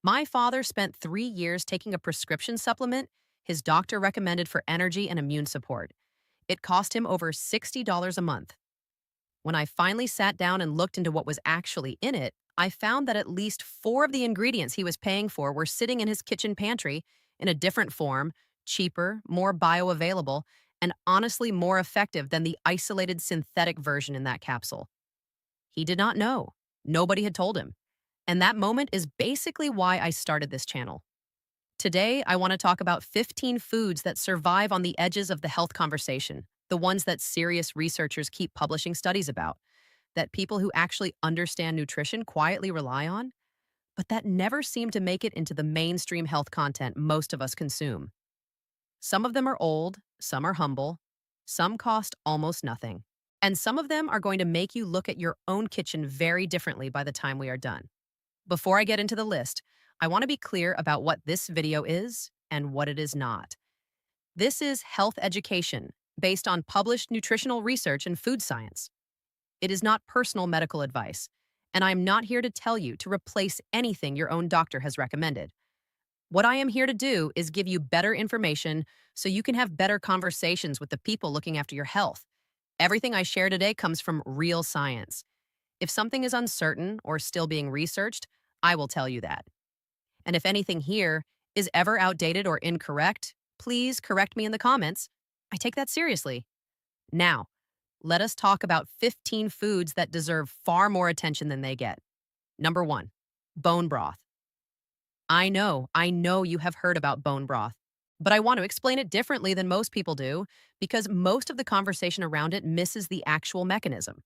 My father spent 3 years taking a prescription supplement his doctor recommended for energy and immune support. It cost him over $60 a month. When I finally sat down and looked into what was actually in it, I found that at least four of the ingredients he was paying for were sitting in his kitchen pantry in a different form, cheaper, more bioavailable, and honestly more effective than the isolated synthetic version in that capsule. He did not know. Nobody had told him. And that moment is basically why I started this channel. Today, I want to talk about 15 foods that survive on the edges of the health conversation, the ones that serious researchers keep publishing studies about, that people who actually understand nutrition quietly rely on, but that never seem to make it into the mainstream health content most of us consume. Some of them are old, some are humble, some cost almost nothing, and some of them are going to make you look at your own kitchen very differently by the time we are done. Before I get into the list, I want to be clear about what this video is and what it is not. This is health education based on published nutritional research and food science. It is not personal medical advice, and I am not here to tell you to replace anything your own doctor has recommended. What I am here to do is give you better information so you can have better conversations with the people looking after your health. Everything I share today comes from real science. If something is uncertain or still being researched, I will tell you that. And if anything here is ever outdated or incorrect, please correct me in the comments. I take that seriously. Now, let us talk about 15 foods that deserve far more attention than they get. Number 1, bone broth. I know you have heard about bone broth, but I want to explain it differently than most people do because most of the conversation around it misses the actual mechanism.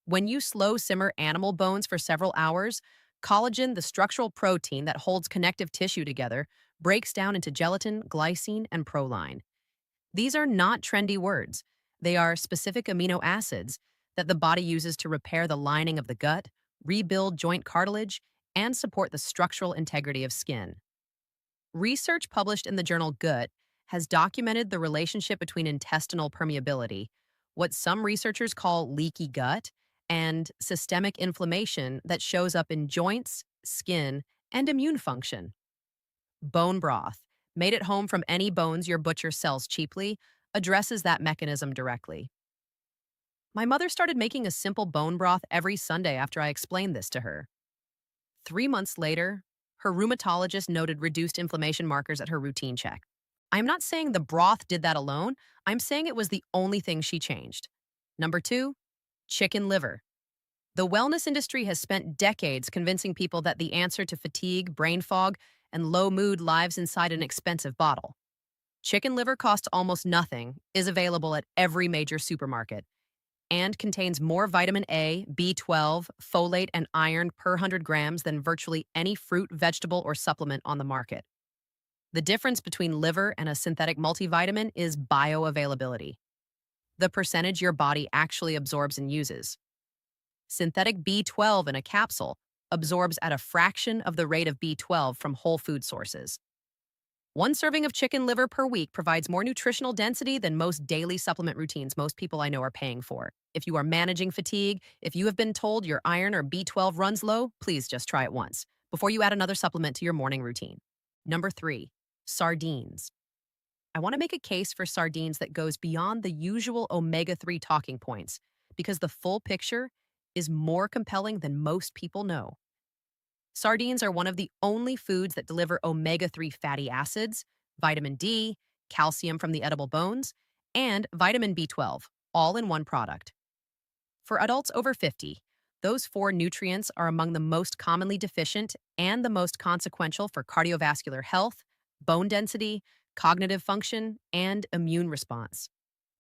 When you slow simmer animal bones for several hours, collagen, the structural protein that holds connective tissue together, breaks down into gelatin, glycine, and proline. These are not trendy words. They are specific amino acids that the body uses to repair the lining of the gut, rebuild joint cartilage, and support the structural integrity of skin. Research published in the journal Gut has documented the relationship between intestinal permeability, what some researchers call leaky gut, and systemic inflammation that shows up in joints, skin, and immune function. Bone broth, made at home from any bones your butcher sells cheaply, addresses that mechanism directly. My mother started making a simple bone broth every Sunday after I explained this to her. 3 months later, her rheumatologist noted reduced inflammation markers at her routine check. I'm not saying the broth did that alone, I'm saying it was the only thing she changed. Number 2, chicken liver. The wellness industry has spent decades convincing people that the answer to fatigue, brain fog, and low mood lives inside an expensive bottle. Chicken liver costs almost nothing, is available at every major supermarket, and contains more vitamin A, B12, folate, and iron per 100 grams than virtually any fruit, vegetable, or supplement on the market. The difference between liver and a synthetic multivitamin is bioavailability, the percentage your body actually absorbs and uses. Synthetic B12 in a capsule absorbs at a fraction of the rate of B12 from whole food sources. One serving of chicken liver per week provides more nutritional density than most daily supplement routines most people I know are paying for. If you are managing fatigue, if you have been told your iron or B12 runs low, please just try it once before you add another supplement to your morning routine. Number 3, sardines. I want to make a case for sardines that goes beyond the usual omega-3 talking points because the full picture is more compelling than most people know. Sardines are one of the only foods that deliver omega-3 fatty acids, vitamin D, calcium from the edible bones, and vitamin B12, all in one product. For adults over 50, those four nutrients are among the most commonly deficient and the most consequential for cardiovascular health, bone density, cognitive function, and immune response.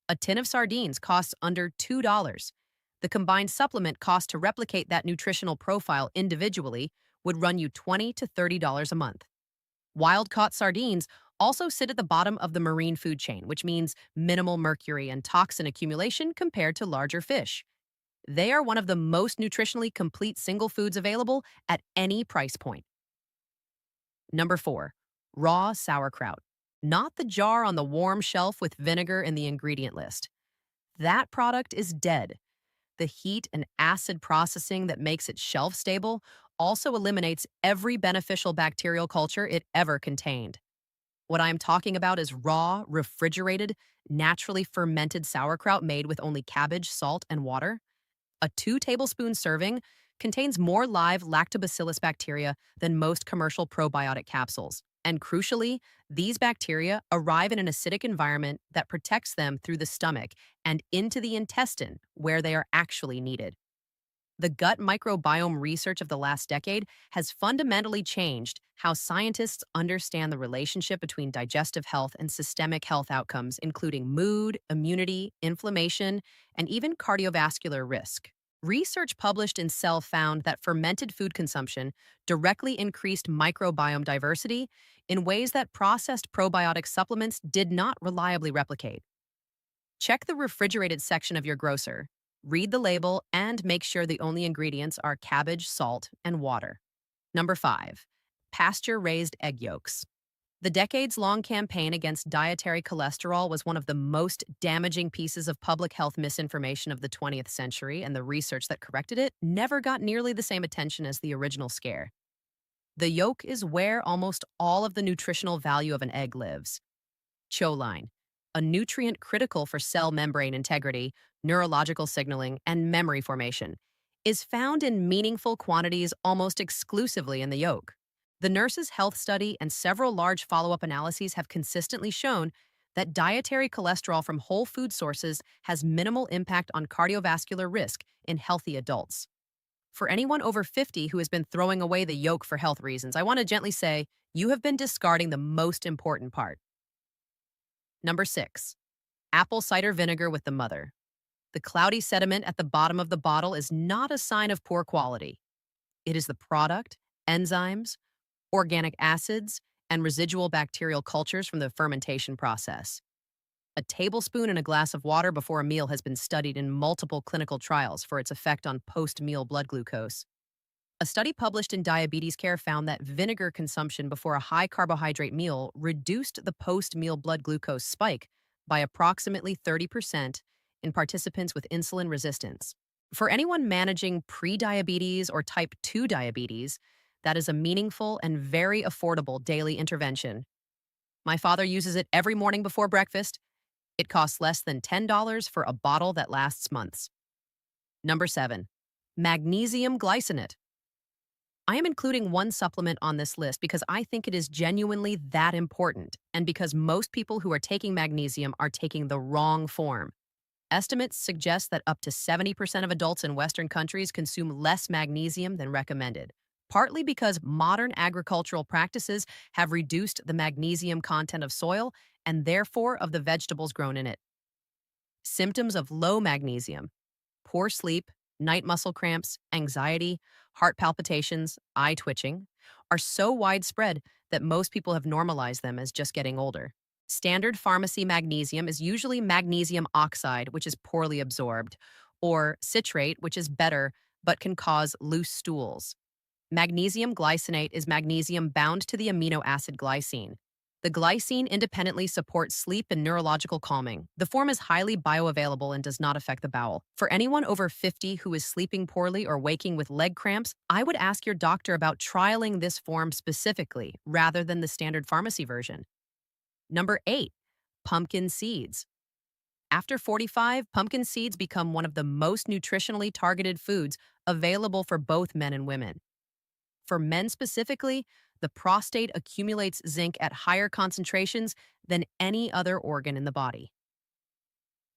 A tin of sardines costs under $2. The combined supplement cost to replicate that nutritional profile individually would run you $20 to $30 a month. Wild-caught sardines also sit at the bottom of the marine food chain, which means minimal mercury and toxin accumulation compared to larger fish. They are one of the most nutritionally complete single foods available at any price point. Number 4, raw sauerkraut. Not the jar on the warm shelf with vinegar in the ingredient list. That product is dead. The heat and acid processing that makes it shelf stable also eliminates every beneficial bacterial culture it ever contained. What I'm talking about is raw, refrigerated, naturally fermented sauerkraut made with only cabbage, salt, and water. A 2 tablespoon serving contains more live lactobacillus bacteria than most commercial probiotic capsules. And crucially, these bacteria arrive in an acidic environment that protects them through the stomach and into the intestine where they are actually needed. The gut microbiome research of the last decade has fundamentally changed how scientists understand the relationship between digestive health and systemic health outcomes, including mood, immunity, inflammation, and even cardiovascular risk. Research published in Cell found that fermented food consumption directly increased microbiome diversity in ways that processed probiotic supplements did not reliably replicate. Check the refrigerated section of your grocer. Read the label and make sure the only ingredients are cabbage, salt, and water. Number 5, pasture raised egg yolks. The decades long campaign against dietary cholesterol was one of the most damaging pieces of public health misinformation of the 20th century, and the research that corrected it never got nearly the same attention as the original scare. The yolk is where almost all of the nutritional value of an egg lives. Choline, a nutrient critical for cell membrane integrity, neurological signaling, and memory formation, is found in meaningful quantities almost exclusively in the yolk. The Nurses' Health Study and several large follow-up analyses have consistently shown that dietary cholesterol from whole food sources has minimal impact on cardiovascular risk in healthy adults. For anyone over 50 who has been throwing away the yolk for health reasons, I want to gently say you have been discarding the most important part. Number 6, apple cider vinegar with the mother. The cloudy sediment at the bottom of the bottle is not a sign of poor quality. It is the product, enzymes, organic acids, and residual bacterial cultures from the fermentation process. A tablespoon in a glass of water before a meal has been studied in multiple clinical trials for its effect on post-meal blood glucose. A study published in Diabetes Care found that vinegar consumption before a high carbohydrate meal reduced the post meal blood glucose spike by approximately 30% in participants with insulin resistance. For anyone managing prediabetes or type 2 diabetes, that is a meaningful and very affordable daily intervention. My father uses it every morning before breakfast. It costs less than $10 for a bottle that lasts months. Number 7, magnesium glycinate. I am including one supplement on this list because I think it is genuinely that important, and because most people who are taking magnesium are taking the wrong form. Estimates suggest that up to 70% of adults in Western countries consume less magnesium than recommended, partly because modern agricultural practices have reduced the magnesium content of soil and therefore of the vegetables grown in it. Symptoms of low magnesium: poor sleep, night muscle cramps, anxiety, heart palpitations, eye twitching, are so widespread that most people have normalized them as just getting older. Standard pharmacy magnesium is usually magnesium oxide, which is poorly absorbed, or citrate, which is better but can cause loose stools. Magnesium glycinate is magnesium bound to the amino acid glycine. The glycine independently supports sleep and neurological calming. The form is highly bioavailable and does not affect the bowel. For anyone over 50 who is sleeping poorly or waking with leg cramps, I would ask your doctor about trialing this form specifically rather than the standard pharmacy version. Number 8, pumpkin seeds. After 45, pumpkin seeds become one of the most nutritionally targeted foods available for both men and women. For men specifically, the prostate accumulates zinc at higher concentrations than any other organ in the body.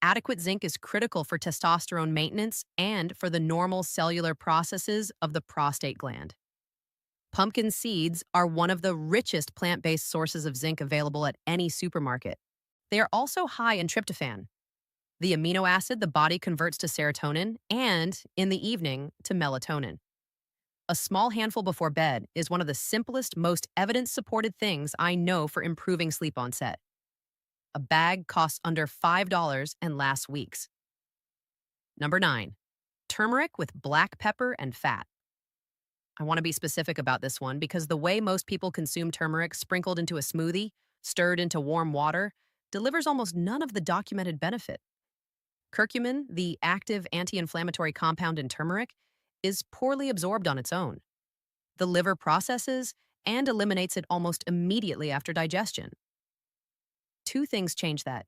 Adequate zinc is critical for testosterone maintenance and for the normal cellular processes of the prostate gland. Pumpkin seeds are one of the richest plant-based sources of zinc available at any supermarket. They are also high in tryptophan, the amino acid the body converts to serotonin, and, in the evening, to melatonin. A small handful before bed is one of the simplest, most evidence-supported things I know for improving sleep onset. A bag costs under $5 and lasts weeks. Number 9, turmeric with black pepper and fat. I want to be specific about this one because the way most people consume turmeric sprinkled into a smoothie, stirred into warm water, delivers almost none of the documented benefit. Curcumin, the active anti-inflammatory compound in turmeric, is poorly absorbed on its own. The liver processes and eliminates it almost immediately after digestion. Two things change that.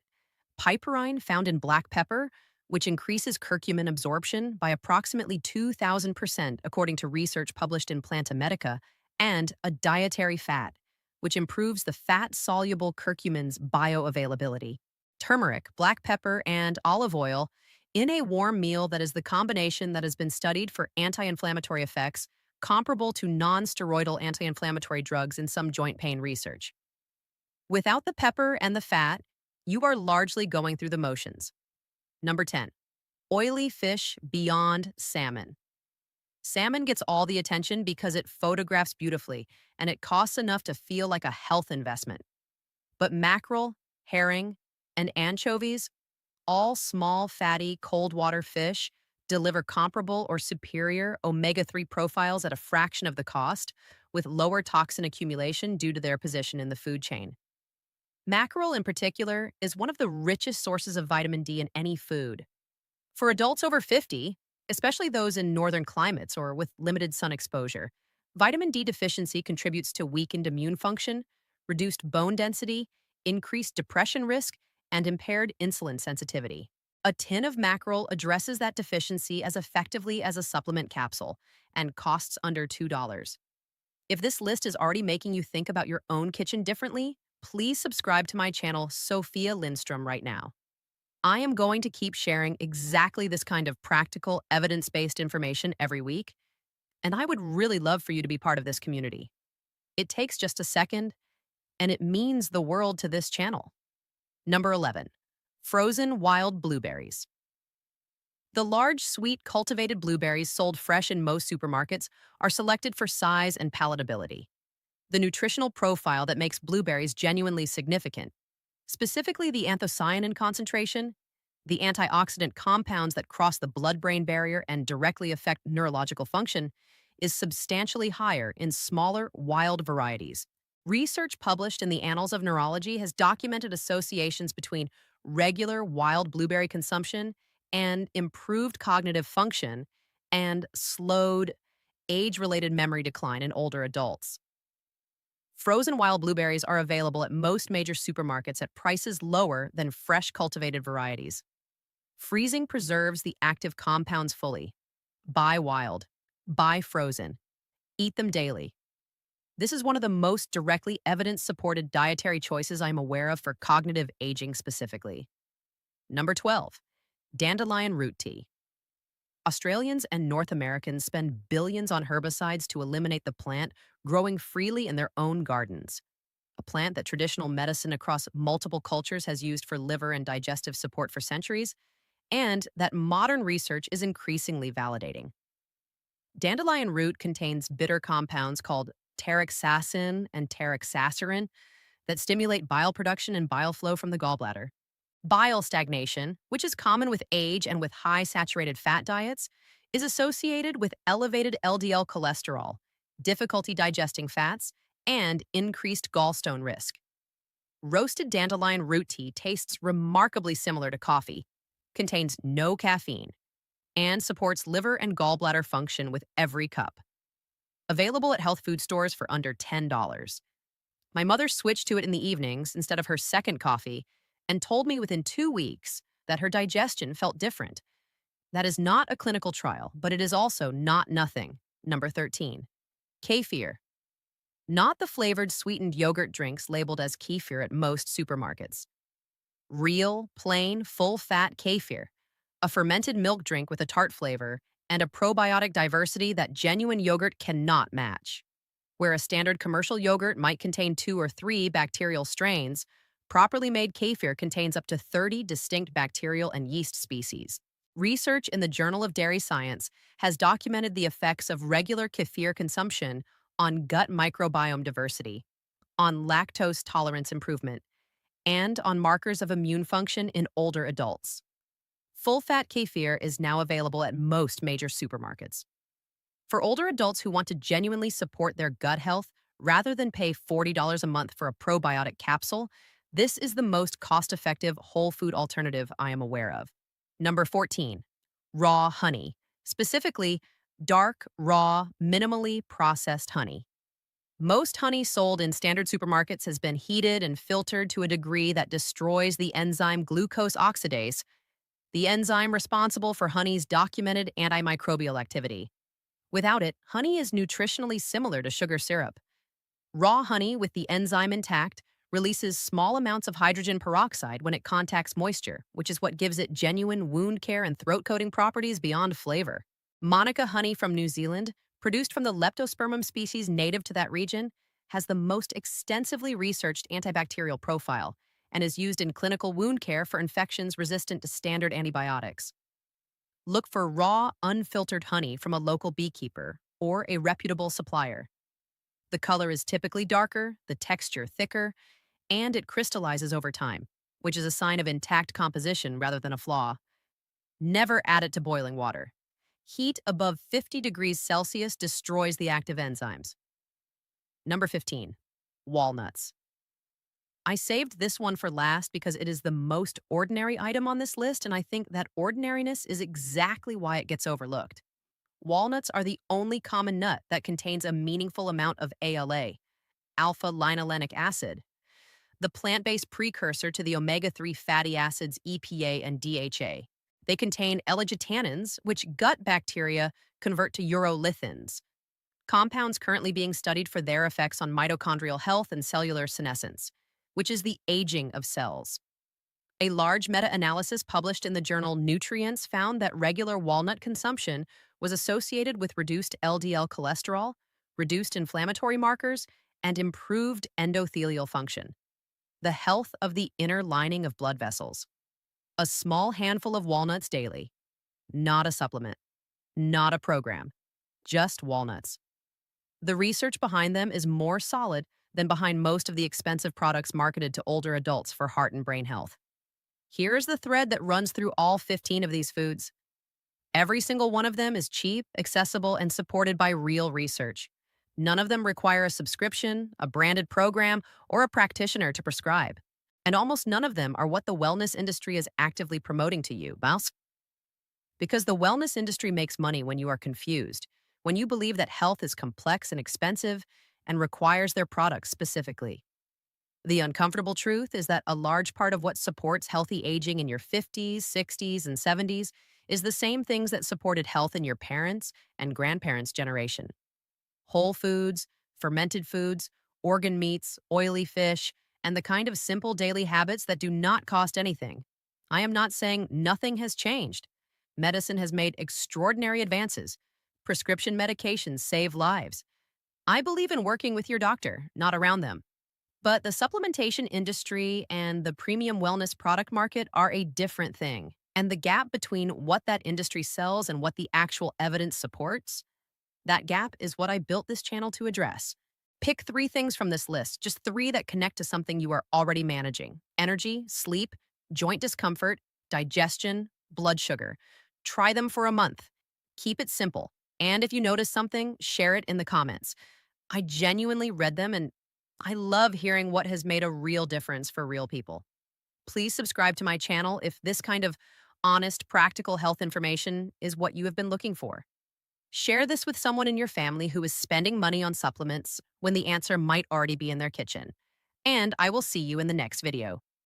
Piperine found in black pepper, which increases curcumin absorption by approximately 2,000%, according to research published in Planta Medica, and a dietary fat, which improves the fat soluble curcumin's bioavailability. Turmeric, black pepper, and olive oil in a warm meal that is the combination that has been studied for anti inflammatory effects comparable to non steroidal anti inflammatory drugs in some joint pain research. Without the pepper and the fat, you are largely going through the motions. Number 10, oily fish beyond salmon. Salmon gets all the attention because it photographs beautifully and it costs enough to feel like a health investment. But mackerel, herring, and anchovies, all small, fatty, cold water fish, deliver comparable or superior omega 3 profiles at a fraction of the cost, with lower toxin accumulation due to their position in the food chain. Mackerel, in particular, is one of the richest sources of vitamin D in any food. For adults over 50, especially those in northern climates or with limited sun exposure, vitamin D deficiency contributes to weakened immune function, reduced bone density, increased depression risk, and impaired insulin sensitivity. A tin of mackerel addresses that deficiency as effectively as a supplement capsule and costs under $2. If this list is already making you think about your own kitchen differently, please subscribe to my channel, Sophia Lindstrom, right now. I am going to keep sharing exactly this kind of practical, evidence-based information every week, and I would really love for you to be part of this community. It takes just a second, and it means the world to this channel. Number 11, frozen wild blueberries. The large, sweet, cultivated blueberries sold fresh in most supermarkets are selected for size and palatability. The nutritional profile that makes blueberries genuinely significant, specifically the anthocyanin concentration, the antioxidant compounds that cross the blood-brain barrier and directly affect neurological function, is substantially higher in smaller, wild varieties. Research published in the Annals of Neurology has documented associations between regular wild blueberry consumption and improved cognitive function and slowed age-related memory decline in older adults. Frozen wild blueberries are available at most major supermarkets at prices lower than fresh cultivated varieties. Freezing preserves the active compounds fully. Buy wild. Buy frozen. Eat them daily. This is one of the most directly evidence-supported dietary choices I'm aware of for cognitive aging specifically. Number 12, dandelion root tea. Australians and North Americans spend billions on herbicides to eliminate the plant growing freely in their own gardens. A plant that traditional medicine across multiple cultures has used for liver and digestive support for centuries, and that modern research is increasingly validating. Dandelion root contains bitter compounds called taraxacin and taraxacerin that stimulate bile production and bile flow from the gallbladder. Bile stagnation, which is common with age and with high saturated fat diets, is associated with elevated LDL cholesterol, difficulty digesting fats, and increased gallstone risk. Roasted dandelion root tea tastes remarkably similar to coffee, contains no caffeine, and supports liver and gallbladder function with every cup. Available at health food stores for under $10. My mother switched to it in the evenings instead of her second coffee and told me within 2 weeks that her digestion felt different. That is not a clinical trial, but it is also not nothing. Number 13, kefir. Not the flavored sweetened yogurt drinks labeled as kefir at most supermarkets. Real, plain, full-fat kefir, a fermented milk drink with a tart flavor and a probiotic diversity that genuine yogurt cannot match. Where a standard commercial yogurt might contain 2 or 3 bacterial strains, properly made kefir contains up to 30 distinct bacterial and yeast species. Research in the Journal of Dairy Science has documented the effects of regular kefir consumption on gut microbiome diversity, on lactose tolerance improvement, and on markers of immune function in older adults. Full-fat kefir is now available at most major supermarkets. For older adults who want to genuinely support their gut health rather than pay $40 a month for a probiotic capsule, this is the most cost-effective whole food alternative I am aware of. Number 14, raw honey, specifically Dark, raw, minimally processed honey. Most honey sold in standard supermarkets has been heated and filtered to a degree that destroys the enzyme glucose oxidase, the enzyme responsible for honey's documented antimicrobial activity. Without it, honey is nutritionally similar to sugar syrup. Raw honey with the enzyme intact releases small amounts of hydrogen peroxide when it contacts moisture, which is what gives it genuine wound care and throat coating properties beyond flavor. Monica honey from New Zealand, produced from the Leptospermum species native to that region, has the most extensively researched antibacterial profile and is used in clinical wound care for infections resistant to standard antibiotics. Look for raw, unfiltered honey from a local beekeeper or a reputable supplier. The color is typically darker, the texture thicker, and it crystallizes over time, which is a sign of intact composition rather than a flaw. Never add it to boiling water. Heat above 50 degrees Celsius destroys the active enzymes. Number 15, walnuts. I saved this one for last because it is the most ordinary item on this list, and I think that ordinariness is exactly why it gets overlooked. Walnuts are the only common nut that contains a meaningful amount of ALA, alpha linolenic acid, the plant-based precursor to the omega-3 fatty acids EPA and DHA. They contain L-gitannins, which gut bacteria convert to urolithins, compounds currently being studied for their effects on mitochondrial health and cellular senescence, which is the aging of cells. A large meta-analysis published in the journal Nutrients found that regular walnut consumption was associated with reduced LDL cholesterol, reduced inflammatory markers, and improved endothelial function, the health of the inner lining of blood vessels. A small handful of walnuts daily, not a supplement, not a program, just walnuts. The research behind them is more solid than behind most of the expensive products marketed to older adults for heart and brain health. Here's the thread that runs through all 15 of these foods. Every single one of them is cheap, accessible, and supported by real research. None of them require a subscription, a branded program, or a practitioner to prescribe. And almost none of them are what the wellness industry is actively promoting to you, Mouse. Because the wellness industry makes money when you are confused, when you believe that health is complex and expensive and requires their products specifically. The uncomfortable truth is that a large part of what supports healthy aging in your 50s, 60s, and 70s is the same things that supported health in your parents' and grandparents' generation. Whole foods, fermented foods, organ meats, oily fish, and the kind of simple daily habits that do not cost anything. I am not saying nothing has changed. Medicine has made extraordinary advances. Prescription medications save lives. I believe in working with your doctor, not around them. But the supplementation industry and the premium wellness product market are a different thing. And the gap between what that industry sells and what the actual evidence supports, that gap is what I built this channel to address. Pick 3 things from this list, just 3 that connect to something you are already managing: energy, sleep, joint discomfort, digestion, blood sugar. Try them for a month. Keep it simple. And if you notice something, share it in the comments. I genuinely read them and I love hearing what has made a real difference for real people. Please subscribe to my channel if this kind of honest, practical health information is what you have been looking for. Share this with someone in your family who is spending money on supplements when the answer might already be in their kitchen. And I will see you in the next video.